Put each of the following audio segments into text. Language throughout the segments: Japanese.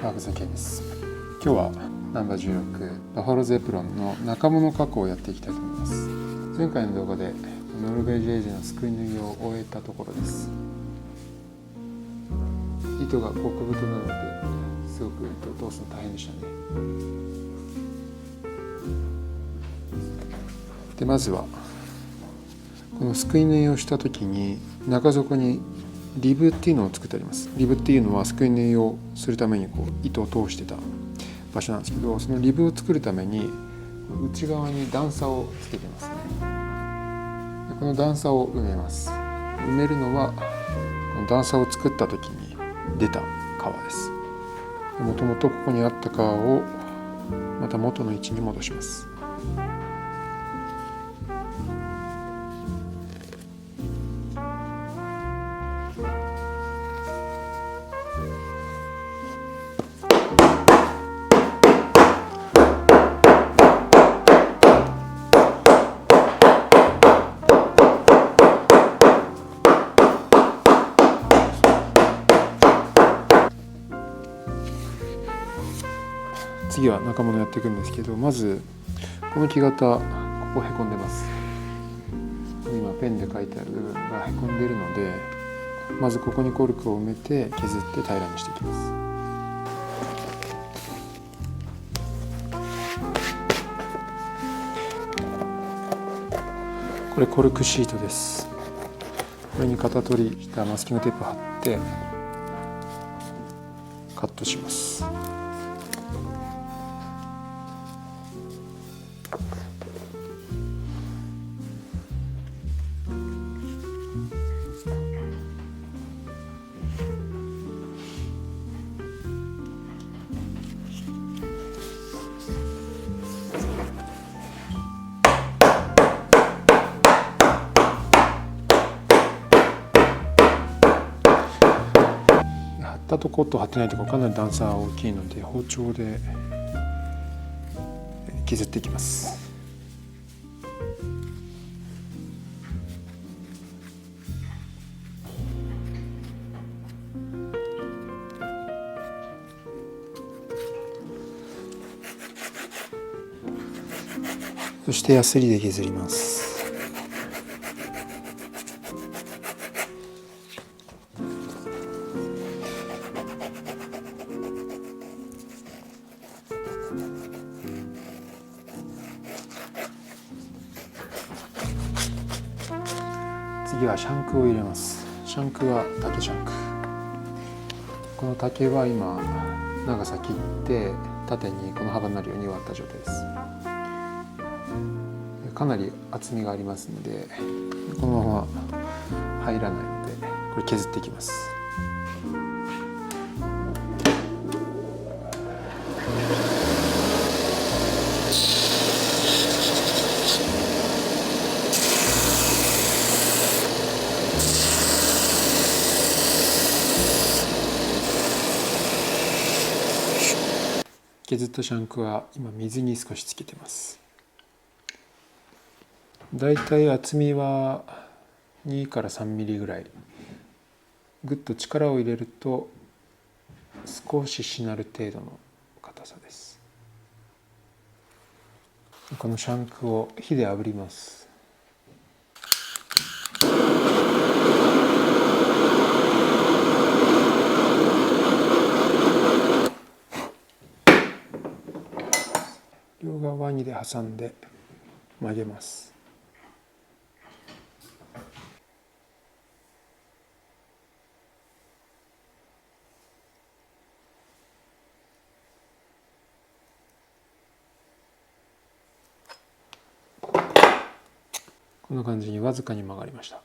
川口健です。今日はナンバー16バファローズエプロンの中物加工をやっていきたいと思います。前回の動画でノルベージエージのすくい縫いを終えたところです。糸が極太なのですごく糸を通すの大変でしたね。でまずはこのすくい縫いをした時に中底にリブっていうのを作ってあります。リブっていうのはすくい縫いをするために糸を通してた場所なんですけど、そのリブを作るために内側に段差をつけてますね。でこの段差を埋めます。埋めるのはこの段差を作った時に出た革です。もともとここにあった革をまた元の位置に戻します。次は中物やっていくんですけど、まずこの木型ここへこんでます。今ペンで書いてある部分がへこんでいるので、まずここにコルクを埋めて削って平らにしていきます。これコルクシートです。これに型取りしたマスキングテープ貼ってカットします。貼ったとこと貼ってないところかなり段差が大きいので包丁で削っていきます。そしてヤスリで削ります。次はシャンクを入れます。シャンクは竹シャンク。この竹は今長さ切って縦にこの幅になるように割った状態です。かなり厚みがありますのでこのまま入らないのでこれ削っていきます。削ったシャンクは今水に少しつけてます。だいたい厚みは2から3ミリぐらい。ぐっと力を入れると少ししなる程度の硬さです。このシャンクを火で炙ります。両側ワニで挟んで曲げます。こんな感じにわずかに曲がりました。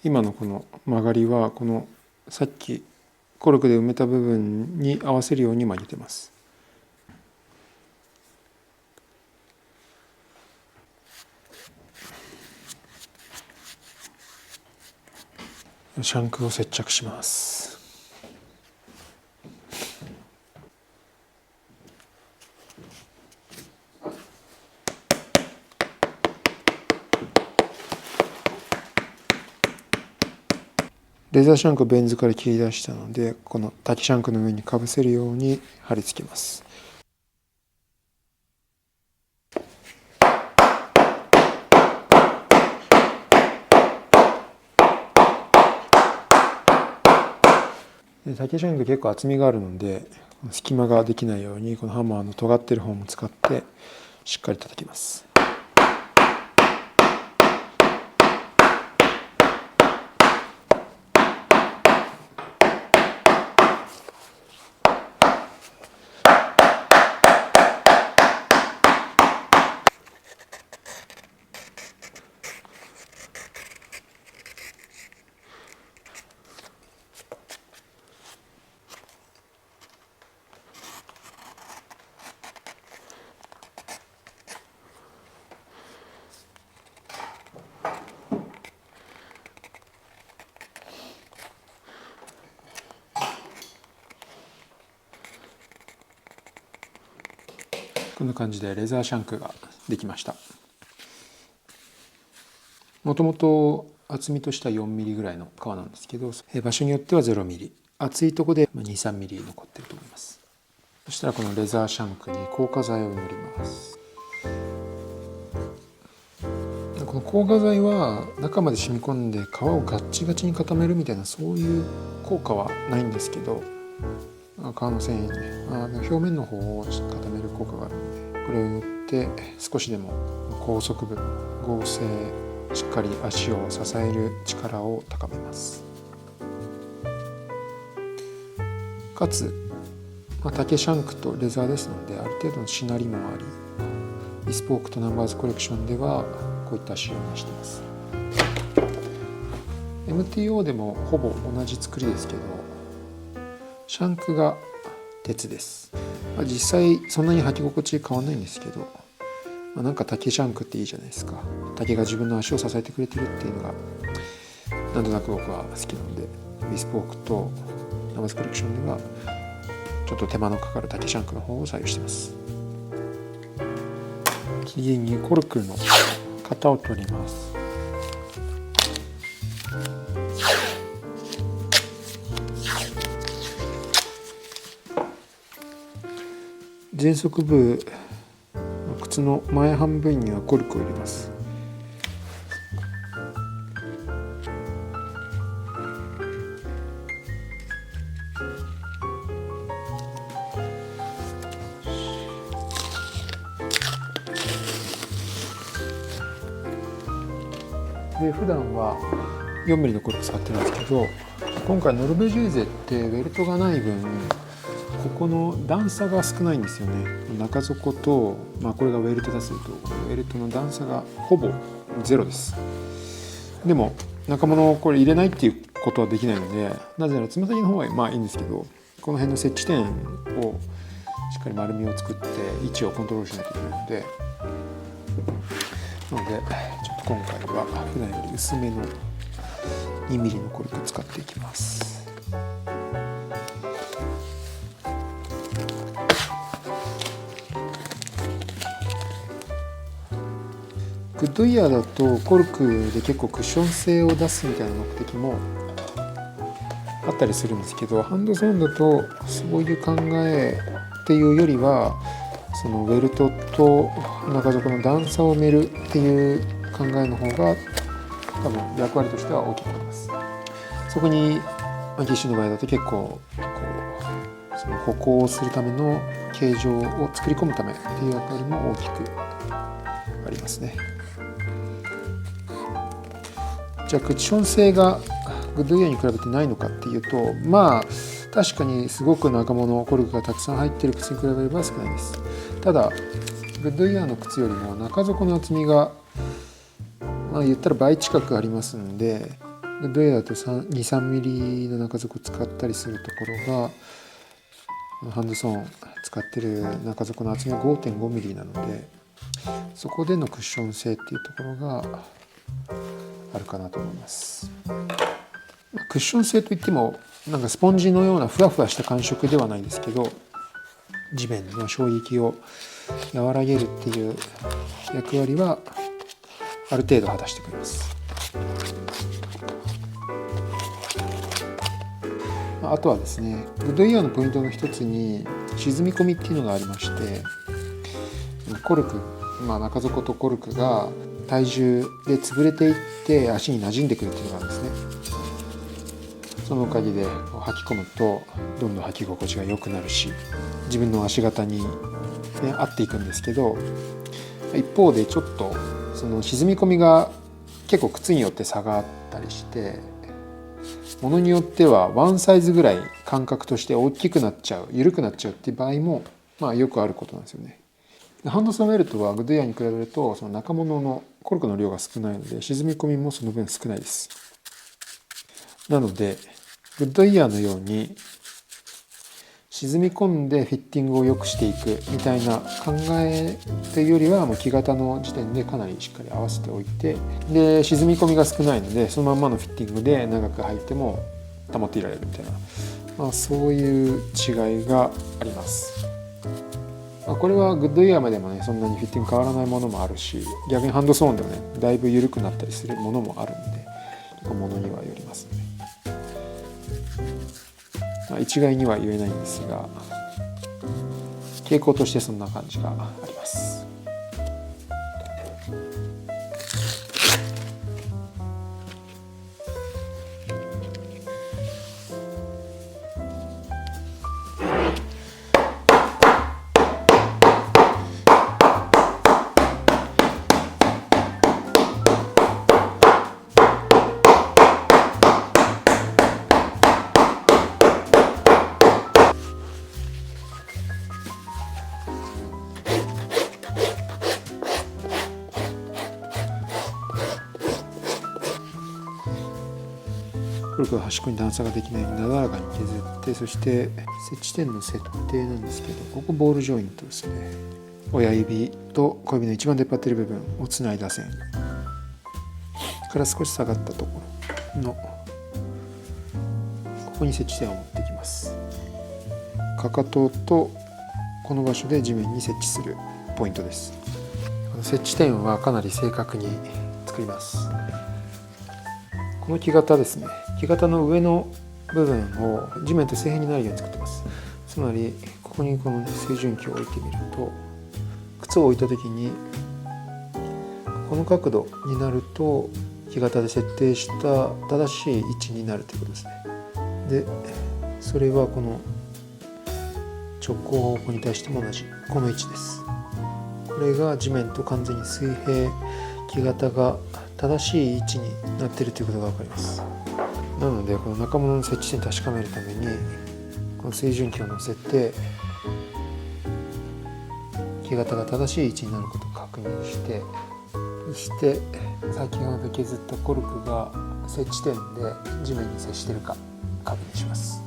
今のこの曲がりはこのさっきコルクで埋めた部分に合わせるように曲げてます。シャンクを接着します。レザーシャンクをベン図から切り出したので、この竹シャンクの上にかぶせるように貼り付けます。で竹シャンク結構厚みがあるので、隙間ができないようにこのハンマーの尖ってる方も使ってしっかり叩きます。こんな感じでレザーシャンクができました。もともと厚みとしては4ミリぐらいの皮なんですけど、場所によっては0ミリ、厚いところで2、3ミリ残っていると思います。そしたらこのレザーシャンクに硬化剤を塗ります。この硬化剤は中まで染み込んで皮をガッチガチに固めるみたいな、そういう効果はないんですけど、皮の繊維ね、表面の方を固める効果があるので、これを塗って少しでも高速部、剛性、しっかり足を支える力を高めます。かつ、竹シャンクとレザーですので、ある程度のしなりもあり、ビスポークとナンバーズコレクションではこういった仕様にしています。 MTO でもほぼ同じ作りですけど、シャンクが鉄です。実際そんなに履き心地変わんないんですけど、なんか竹シャンクっていいじゃないですか。竹が自分の足を支えてくれてるっていうのがなんとなく僕は好きなので、ビスポークとナマズコレクションではちょっと手間のかかる竹シャンクの方を採用しています。次にコルクの型を取ります。前足部、靴の前半分にはコルクを入れます。で普段は4ミリのコルク使ってるんですけど、今回ノルベジューゼってウェルトがない分、ここの段差が少ないんですよね。中底と、これがウェルトだするとウェルトの段差がほぼゼロです。でも中物をこれ入れないっていうことはできないので、なぜならつま先の方はいいんですけど、この辺の接地点をしっかり丸みを作って位置をコントロールしないといけないので、ちょっと今回は普段より薄めの2ミリのコルクを使っていきます。グッドイヤーだとコルクで結構クッション性を出すみたいな目的もあったりするんですけど、ハンドゾーンだとそういう考えっていうよりは、そのウェルトと中底の段差を埋めるっていう考えの方が多分役割としては大きいと思います。そこに義手の場合だと結構その歩行をするための形状を作り込むためっていう役割も大きくありますね。じゃあクッション性がグッドイヤーに比べてないのかっていうと、確かにすごく中物コルクがたくさん入っている靴に比べれば少ないです。ただグッドイヤーの靴よりも中底の厚みが言ったら倍近くありますので、グッドイヤーだと2、3ミリの中底を使ったりするところが、ハンドソーン使ってる中底の厚みは 5.5 ミリなので、そこでのクッション性っていうところがあるかなと思います。クッション性といってもなんかスポンジのようなふわふわした感触ではないですけど、地面の衝撃を和らげるっていう役割はある程度果たしてくれます。あとはですね、グッドイヤーのポイントの一つに沈み込みっていうのがありまして、コルク、中底とコルクが体重で潰れていって足に馴染んでくるっていうのがあるんですね。そのおかげで履き込むとどんどん履き心地が良くなるし、自分の足型に、合っていくんですけど、一方でちょっとその沈み込みが結構靴によって差があったりして、ものによってはワンサイズぐらい感覚として大きくなっちゃう、緩くなっちゃうっていう場合もよくあることなんですよね。ハンドソーベルトはグッドイヤーに比べるとその中物のコルクの量が少ないので、沈み込みもその分少ないです。なのでグッドイヤーのように沈み込んでフィッティングを良くしていくみたいな考えというよりは、もう木型の時点でかなりしっかり合わせておいて、で沈み込みが少ないのでそのまんまのフィッティングで長く履いても保っていられるみたいな、そういう違いがあります。これはグッドイヤーまでもね、そんなにフィッティング変わらないものもあるし、逆にハンドソーンでもねだいぶ緩くなったりするものもあるんで、ものにはよりますね。一概には言えないんですが、傾向としてそんな感じがあります。コルクは端っこに段差ができないようになだらかに削って、そして接地点の設定なんですけど、ここボールジョイントですね。親指と小指の一番出っ張っている部分をつないだ線から少し下がったところのここに接地点を持ってきます。かかととこの場所で地面に設置するポイントです。この接地点はかなり正確に作ります。この木型ですね、木型の上の部分を地面と水平になるように作ってます。つまりここにこの水準器を置いてみると、靴を置いた時にこの角度になると木型で設定した正しい位置になるということですね。でそれはこの直行方向に対しても同じこの位置です。これが地面と完全に水平、木型が正しい位置になっているということが分かります。なのでこの中物の接地点を確かめるためにこの水準器を乗せて木型が正しい位置になることを確認して、そして先ほど削ったコルクが接地点で地面に接しているか確認します。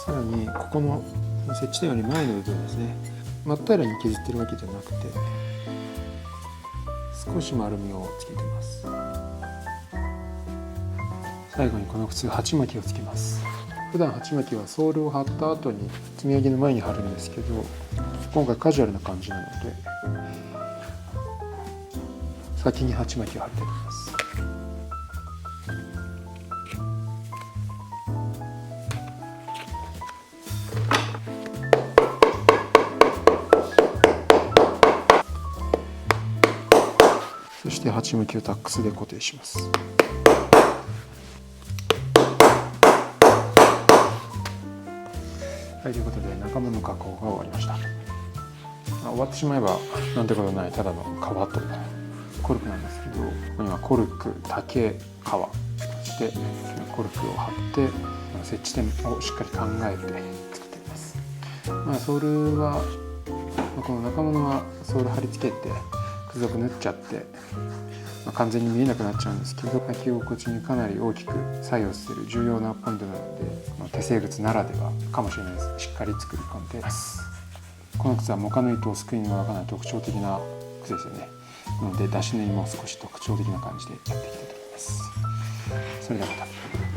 さらにここの接地点より前の部分ですね、真っ平らに削ってるわけじゃなくて少し丸みをつけてます。最後にこの靴鉢巻きをつけます。普段鉢巻きはソールを貼った後に積み上げの前に貼るんですけど、今回カジュアルな感じなので先に鉢巻きを貼っていきます。そして鉢巻きをタックスで固定します。はい、ということで中物の加工が終わりました。終わってしまえばなんてことないただの革とコルクなんですけど、ここにはコルク、竹、革、そしてコルクを貼って接地点をしっかり考えて作っています。ソールはこの中物はソール貼り付けて付属縫っちゃって、完全に見えなくなっちゃうんですけど、履き心地にかなり大きく作用する重要なポイントなので、手製靴ならではかもしれないです。しっかり作り込んでいます。この靴はモカ縫いとスクリーンがかなり特徴的な靴ですよね。なので出し縫いも少し特徴的な感じでやっていきたいと思います。それではまた。